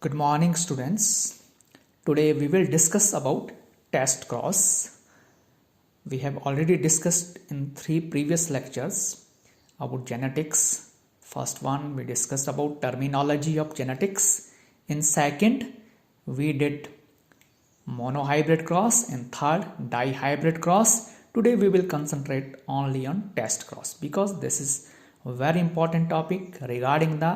Good morning, students. Today we will discuss about test cross. We have already discussed in 3 previous lectures about genetics. First one we discussed about terminology of genetics. In second we did monohybrid cross and third dihybrid cross. Today we will concentrate only on test cross because this is a very important topic regarding the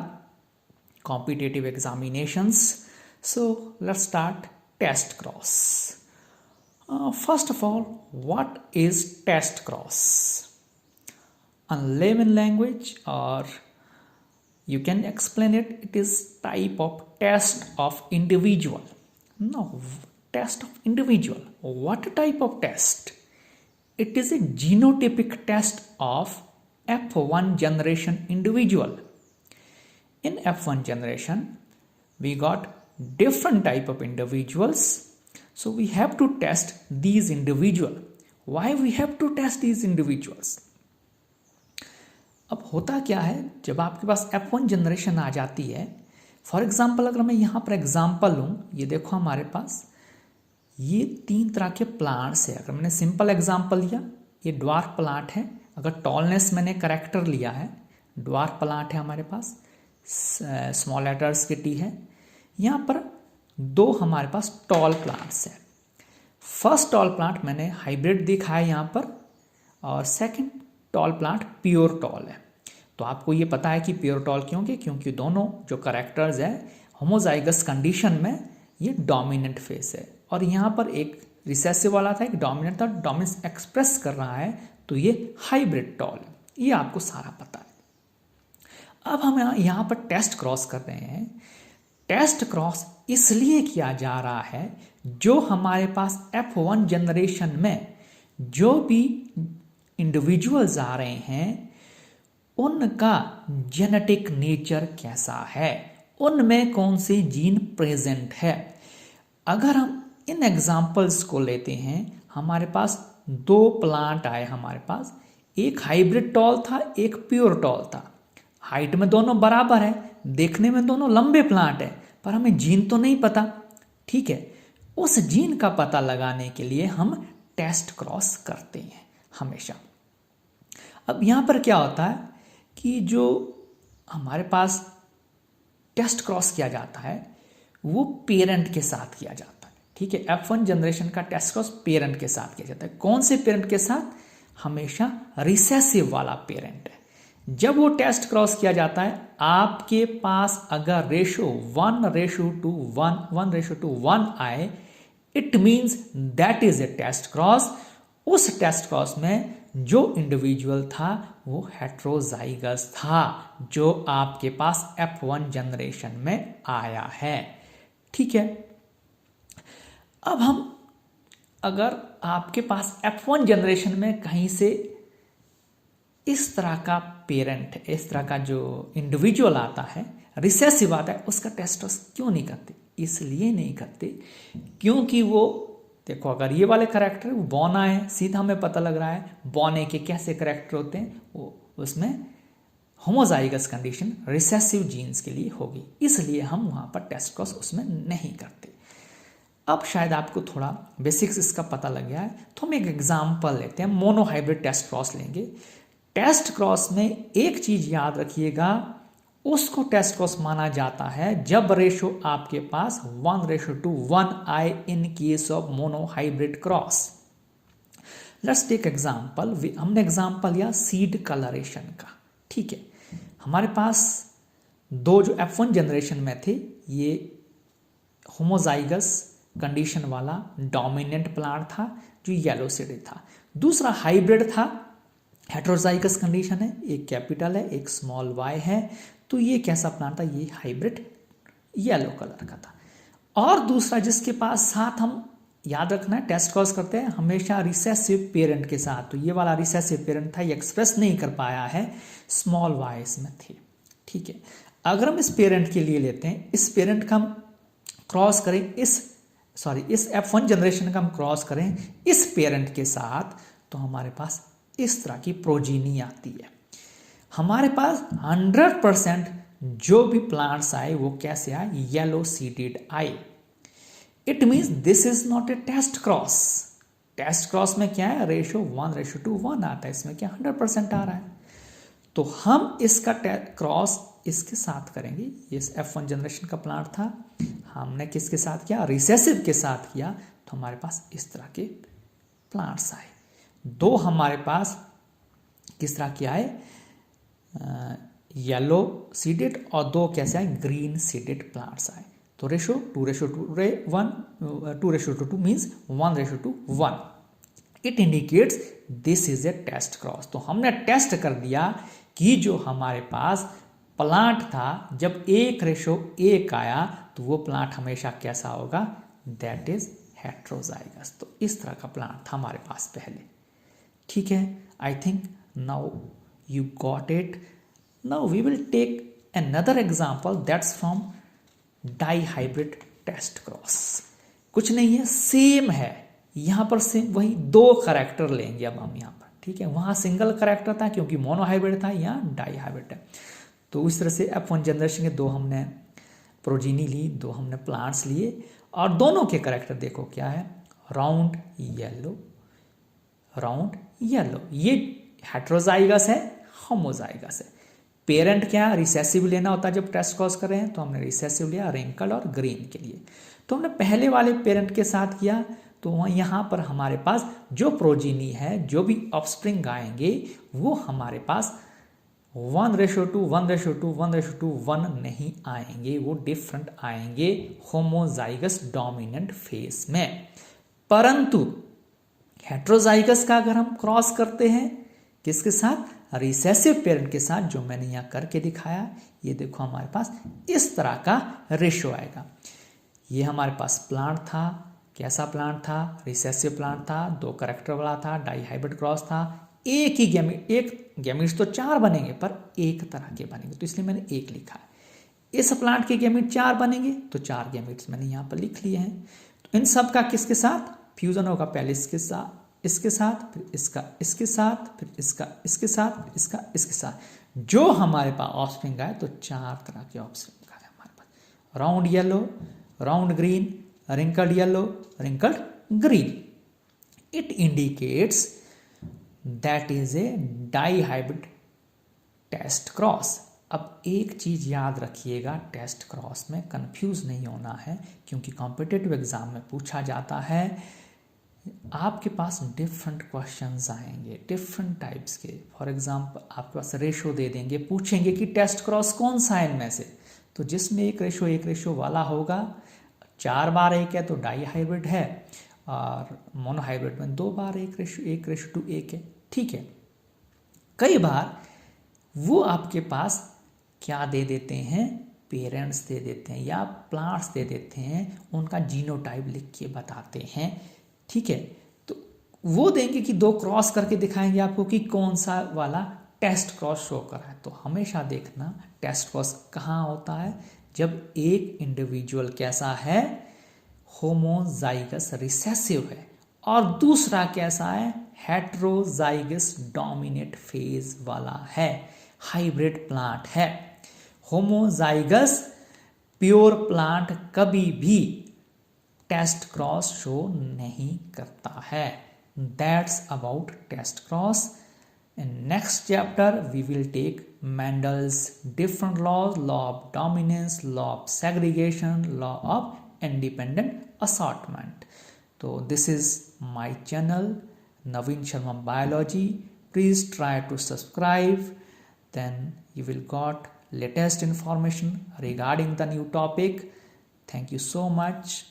competitive examinations. So let's start test cross. First of all, what is test cross? In layman language, or you can explain it, it is type of test of individual. No, test of individual. What type of test? It is a genotypic test of F1 generation individual. In F1 generation, we got different type of individuals. So we have to test these individual. Why we have to test these individuals? अब होता क्या है, जब आपके पास F1 generation आ जाती है, for example अगर मैं यहाँ पर एग्जाम्पल लूँ, ये देखो हमारे पास ये 3 तरह के प्लांट्स है. अगर मैंने सिंपल एग्जाम्पल लिया, ये ड्वार्फ प्लांट है. अगर टॉलनेस मैंने करेक्टर लिया है, ड्वार्फ प्लांट है हमारे पास, स्मॉल लेटर्स के टी है. यहाँ पर 2 हमारे पास टॉल प्लांट्स है. फर्स्ट टॉल प्लांट मैंने हाइब्रिड देखा है यहाँ पर, और second tall plant pure tall है. तो आपको ये पता है कि प्योर टॉल क्योंकि दोनों जो करेक्टर्स है होमोजाइगस कंडीशन में ये डोमिनेंट फेस है, और यहाँ पर एक रिसेसिव वाला था, एक डोमिनेंट था, डोमिनेंस एक्सप्रेस कर रहा है, तो ये हाइब्रिड टॉल है. ये आपको सारा पता है. अब हम यहाँ पर टेस्ट क्रॉस कर रहे हैं. टेस्ट क्रॉस इसलिए किया जा रहा है, जो हमारे पास F1 जनरेशन में जो भी इंडिविजुअल्स आ रहे हैं उनका जेनेटिक नेचर कैसा है, उनमें कौन से जीन प्रेजेंट है. अगर हम इन एग्जांपल्स को लेते हैं, हमारे पास 2 प्लांट आए हमारे पास, एक हाइब्रिड टॉल था, एक प्योर टॉल था. हाइट में दोनों बराबर है, देखने में दोनों लंबे प्लांट है, पर हमें जीन तो नहीं पता. ठीक है, उस जीन का पता लगाने के लिए हम टेस्ट क्रॉस करते हैं हमेशा. अब यहाँ पर क्या होता है कि जो हमारे पास टेस्ट क्रॉस किया जाता है वो पेरेंट के साथ किया जाता है. ठीक है, F1 जनरेशन का टेस्ट क्रॉस पेरेंट के साथ किया जाता है. कौन से पेरेंट के साथ? हमेशा रिसेसिव वाला पेरेंट है. जब वो टेस्ट क्रॉस किया जाता है, आपके पास अगर रेशो 1:1 आए, it means that is a test cross. उस टेस्ट क्रॉस में जो इंडिविजुअल था वो हेट्रोजाइगस था, जो आपके पास F1 जनरेशन में आया है. ठीक है, अब हम अगर आपके पास F1 जनरेशन में कहीं से इस तरह का पेरेंट, इस तरह का जो इंडिविजुअल आता है, रिसेसिव आता है, उसका टेस्ट क्यों नहीं करते? इसलिए नहीं करते क्योंकि वो देखो, अगर ये वाले करेक्टर वो बॉना है, सीधा हमें पता लग रहा है बॉने के कैसे करेक्टर होते हैं, वो उसमें होमोजाइगस कंडीशन रिसेसिव जीन्स के लिए होगी. इसलिए हम वहाँ पर टेस्ट क्रॉस उसमें नहीं करते. अब शायद आपको थोड़ा बेसिक्स इसका पता लग गया है, तो हम एक एग्जाम्पल लेते हैं. मोनोहाइब्रिड टेस्ट क्रॉस लेंगे. टेस्ट क्रॉस में एक चीज याद रखिएगा, उसको टेस्ट क्रॉस माना जाता है जब रेशो आपके पास 1:1 आए in case of monohybrid cross. Let's take example. हमने एग्जांपल लिया सीड कलरेशन का. ठीक है, हमारे पास 2 जो F1 जनरेशन में थे, ये होमोजाइगस कंडीशन वाला डोमिनेंट प्लांट था जो येलो सीड था. दूसरा हाइब्रिड था, हेट्रोजाइगस कंडीशन है, एक कैपिटल है, एक स्मॉल y है. तो ये कैसा प्लांट था? ये हाइब्रिड येलो कलर का था. और दूसरा जिसके पास साथ हम याद रखना है टेस्ट क्रॉस करते हैं हमेशा रिसेसिव पेरेंट के साथ. तो ये वाला रिसेसिव पेरेंट था, ये एक्सप्रेस नहीं कर पाया है, स्मॉल y इसमें थे. ठीक है, अगर हम इस पेरेंट के लिए लेते हैं, इस पेरेंट का हम क्रॉस करें, इस F1 जनरेशन का हम क्रॉस करें इस पेरेंट के साथ, तो हमारे पास इस तरह की प्रोजीनी आती है. हमारे पास 100% जो भी प्लांट्स आए वो कैसे आए, येलो सीडेड आए। It means this is not a test cross. Test cross में क्या है, रेशो 1:1 आता है, इसमें क्या 100% आ रहा है। तो हम इसका क्रॉस इसके साथ करेंगे। ये F1 जनरेशन का प्लांट था, हमने किसके साथ किया, रिसेसिव के साथ किया, तो हमारे पास इस तरह के प्लांट्स आए। दो हमारे पास किस तरह के आए, येलो सीडेड, और दो कैसे आए, ग्रीन सीडेड प्लांट्स आए। तो ratio 2:2 means 1:1। It indicates this is a test cross. तो हमने टेस्ट कर दिया कि जो हमारे पास प्लांट था, जब 1:1 आया तो वो प्लांट हमेशा कैसा होगा, दैट इज हेट्रोजाइगस। तो इस तरह का प्लांट था हमारे पास पहले। ठीक है, I think now you got it. Now we will take another example, that's from dihybrid test cross. कुछ नहीं है, सेम है, यहां पर सेम वही दो करेक्टर लेंगे अब हम यहाँ पर। ठीक है, वहां सिंगल करेक्टर था क्योंकि मोनो हाइब्रिड था, यहाँ डाई हाइब्रिड है। तो इस तरह से F1 जनरेशन के दो हमने प्रोजीनी ली, दो हमने प्लांट्स लिए, और दोनों के करेक्टर देखो क्या है, राउंड येलो, राउंड येलो। ये हेट्रोजाइगस है, होमोजाइगस है। पेरेंट क्या है, रिसेसिव लेना होता है जब टेस्ट क्रॉस कर रहे हैं, तो हमने रिसेसिव लिया रिंकल और ग्रीन के लिए। तो हमने पहले वाले पेरेंट के साथ किया, तो यहाँ पर हमारे पास जो प्रोजीनी है, जो भी ऑफस्प्रिंग आएंगे, वो हमारे पास 1:2, 1:2, 1:1 नहीं आएंगे, वो डिफरेंट आएंगे होमोजाइगस डोमिनेंट फेस में। परंतु हेट्रोजाइगस का अगर हम क्रॉस करते हैं किसके साथ, रिसेसिव पेरेंट के साथ, जो मैंने यहाँ करके दिखाया, ये देखो हमारे पास इस तरह का रेशो आएगा। ये हमारे पास प्लांट था, कैसा प्लांट था, रिसेसिव प्लांट था, दो करेक्टर वाला था, डाई हाइब्रिड क्रॉस था। एक ही गैमीट्स तो 4 बनेंगे पर एक तरह के बनेंगे, तो इसलिए मैंने 1 लिखा है। इस प्लांट के गैमीट 4 बनेंगे, तो 4 गैमीट्स मैंने यहाँ पर लिख लिए हैं। तो इन सब का किसके साथ फ्यूजन होगा, पहले इसके साथ, फिर इसका इसके साथ, फिर इसका इसके साथ, फिर इसका इसके साथ। जो हमारे पास ऑफस्प्रिंग आए, तो 4 तरह के ऑफस्प्रिंग आए हमारे पास, round yellow, round green, wrinkled yellow, wrinkled green. It indicates that is a dihybrid test cross. अब एक चीज याद रखिएगा, टेस्ट क्रॉस में कंफ्यूज नहीं होना है, क्योंकि कॉम्पिटिटिव एग्जाम में पूछा जाता है। आपके पास डिफरेंट क्वेश्चंस आएंगे, डिफरेंट टाइप्स के। फॉर एग्जांपल आपके पास रेशो दे देंगे, पूछेंगे कि टेस्ट क्रॉस कौन सा है इनमें से, तो जिसमें एक रेशो वाला होगा, 4 बार 1 है तो डाई हाइब्रिड है, और मोनो हाइब्रिड में 2 बार 1:1 है। ठीक है, कई बार वो आपके पास क्या दे देते हैं, पेरेंट्स दे देते हैं या प्लांट्स दे देते हैं, उनका जीनोटाइप लिख के बताते हैं। ठीक है, तो वो देंगे कि 2 क्रॉस करके दिखाएंगे आपको कि कौन सा वाला टेस्ट क्रॉस शो कर रहा है। तो हमेशा देखना टेस्ट क्रॉस कहाँ होता है, जब एक इंडिविजुअल कैसा है, होमोजाइगस रिसेसिव है, और दूसरा कैसा है, हेट्रोजाइगस डोमिनेट फेज वाला है, हाइब्रिड प्लांट है। होमोजाइगस प्योर प्लांट कभी भी टेस्ट क्रॉस शो नहीं करता है। That's about test cross. In next chapter, we will take Mendel's different laws, law of dominance, law of segregation, law of independent assortment. So this is my channel, Naveen Sharma Biology. Please try to subscribe. Then you will got latest information regarding the new topic. Thank you so much.